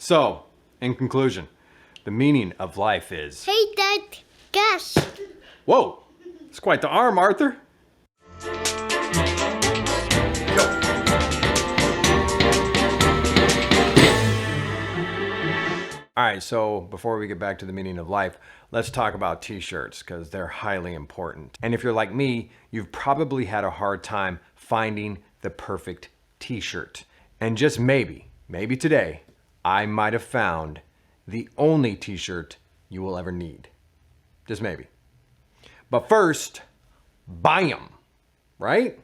So, in conclusion, the meaning of life is... Hey, Dad, guess. Whoa, it's quite the arm, Arthur. Go. All right, so before we get back to the meaning of life, let's talk about t-shirts because they're highly important. And if you're like me, you've probably had a hard time finding the perfect t-shirt. And just maybe today, I might have found the only t-shirt you will ever need. Just maybe. But first, buy them, right?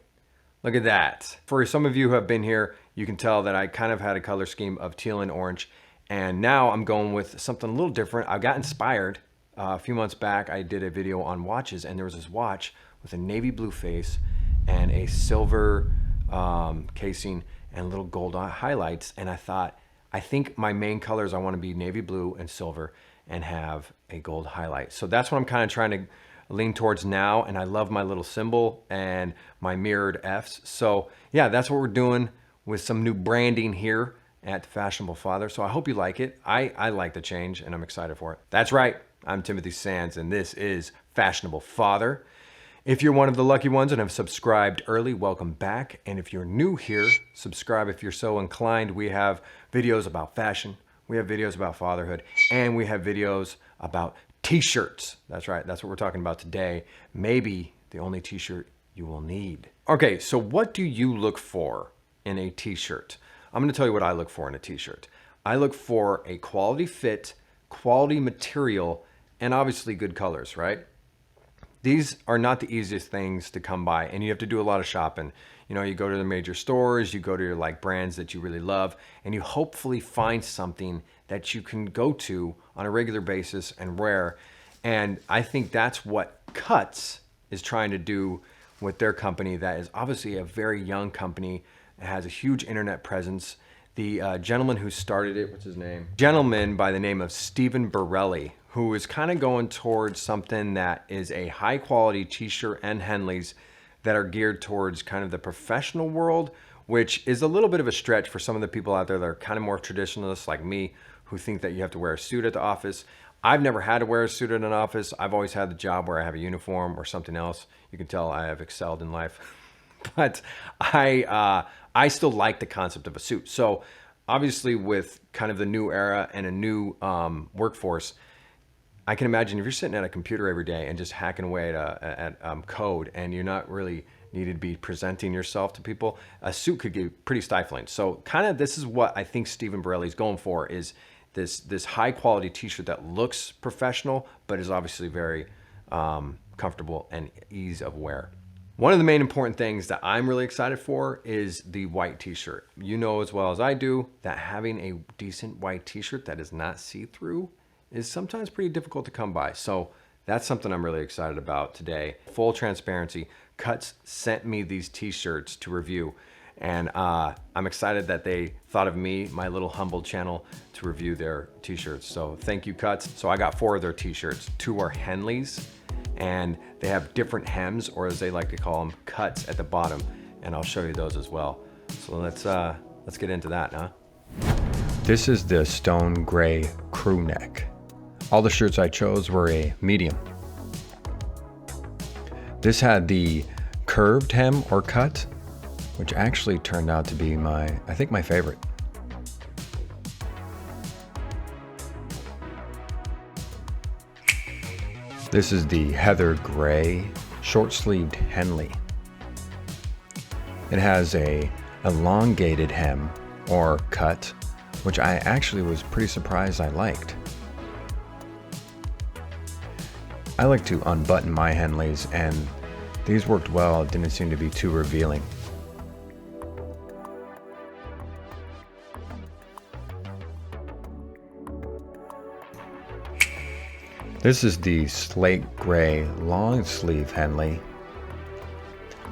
Look at that. For some of you who have been here, you can tell that I kind of had a color scheme of teal and orange. And now I'm going with something a little different. I got inspired. A few months back, I did a video on watches, and there was this watch with a navy blue face and a silver casing and little gold highlights. And I thought, I think my main colors, I want to be navy blue and silver and have a gold highlight. So that's what I'm kind of trying to lean towards now. And I love my little symbol and my mirrored Fs. So yeah, that's what we're doing with some new branding here at the Fashionable Father. So I hope you like it. I like the change and I'm excited for it. That's right. I'm Timothy Sands and this is Fashionable Father. If you're one of the lucky ones and have subscribed early, welcome back. And if you're new here, subscribe if you're so inclined. We have videos about fashion, we have videos about fatherhood, and we have videos about t-shirts. That's right, that's what we're talking about today. Maybe the only t-shirt you will need. Okay, so what do you look for in a t-shirt? I'm gonna tell you what I look for in a t-shirt. I look for a quality fit, quality material, and obviously good colors, right? These are not the easiest things to come by, and you have to do a lot of shopping. You know, you go to the major stores, you go to your like brands that you really love, and you hopefully find something that you can go to on a regular basis and wear. And I think that's what Cuts is trying to do with their company that is obviously a very young company. It has a huge internet presence. The gentleman who started it, what's his name? Gentleman by the name of Stephen Borelli, who is kind of going towards something that is a high quality t-shirt and Henleys that are geared towards kind of the professional world, which is a little bit of a stretch for some of the people out there that are kind of more traditionalists like me, who think that you have to wear a suit at the office. I've never had to wear a suit at an office. I've always had the job where I have a uniform or something else. You can tell I have excelled in life. But I still like the concept of a suit. So obviously with kind of the new era and a new workforce, I can imagine if you're sitting at a computer every day and just hacking away at code and you're not really needed to be presenting yourself to people, a suit could get pretty stifling. So kind of this is what I think Stephen Borelli's going for, is this high quality t-shirt that looks professional, but is obviously very comfortable and ease of wear. One of the main important things that I'm really excited for is the white t-shirt. You know as well as I do that having a decent white t-shirt that is not see-through is sometimes pretty difficult to come by. So that's something I'm really excited about today. Full transparency, Cuts sent me these t-shirts to review. And I'm excited that they thought of me, my little humble channel, to review their t-shirts. So thank you, Cuts. So I got 4 of their t-shirts. 2 are Henleys, and they have different hems, or as they like to call them, cuts at the bottom. And I'll show you those as well. So let's get into that, huh? This is the stone gray crew neck. All the shirts I chose were a medium. This had the curved hem or cut, which actually turned out to be I think my favorite. This is the heather gray short-sleeved Henley. It has a elongated hem or cut, which I actually was pretty surprised I liked. I like to unbutton my Henleys, and these worked well. It didn't seem to be too revealing. This is the slate gray long sleeve Henley.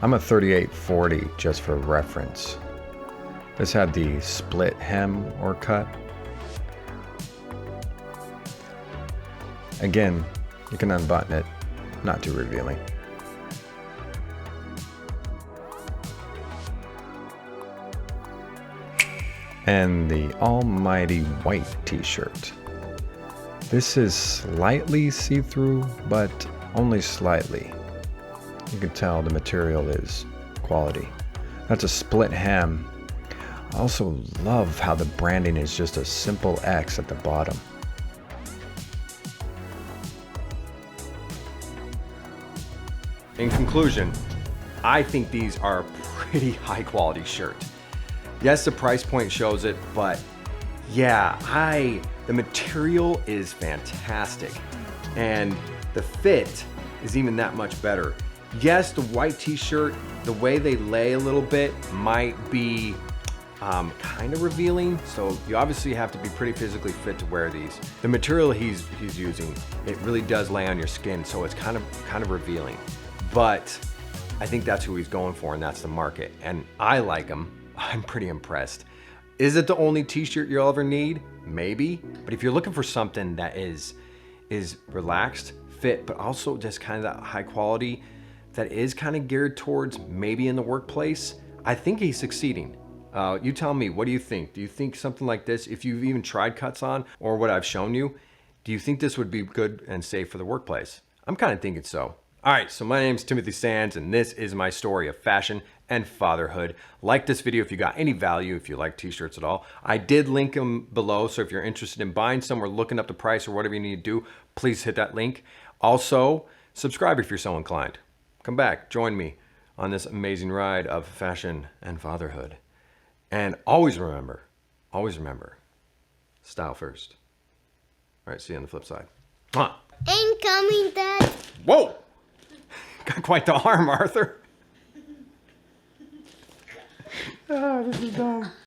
I'm a 38-40 just for reference. This had the split hem or cut. Again, you can unbutton it, not too revealing. and the almighty white t-shirt. This is slightly see-through, but only slightly. You can tell the material is quality. That's a split hem. I also love how the branding is just a simple X at the bottom. In conclusion, I think these are a pretty high quality shirt. Yes, the price point shows it, but yeah, the material is fantastic and the fit is even that much better. Yes, the white t-shirt, the way they lay a little bit might be kind of revealing, so you obviously have to be pretty physically fit to wear these. The material he's using, it really does lay on your skin, so it's kind of revealing. But I think that's who he's going for, and that's the market. And I like him. I'm pretty impressed. Is it the only t-shirt you'll ever need? Maybe. But if you're looking for something that is relaxed, fit, but also just kind of that high quality, that is kind of geared towards maybe in the workplace, I think he's succeeding. You tell me, what do you think? Do you think something like this, if you've even tried cuts on or what I've shown you, do you think this would be good and safe for the workplace? I'm kind of thinking so. All right, so my name's Timothy Sands, and this is my story of fashion and fatherhood. Like this video if you got any value, if you like t-shirts at all. I did link them below, so if you're interested in buying some or looking up the price or whatever you need to do, please hit that link. Also, subscribe if you're so inclined. Come back, join me on this amazing ride of fashion and fatherhood. And always remember, style first. All right, see you on the flip side. Incoming, Dad. Whoa! Got quite the arm, Arthur. Oh, this is dumb.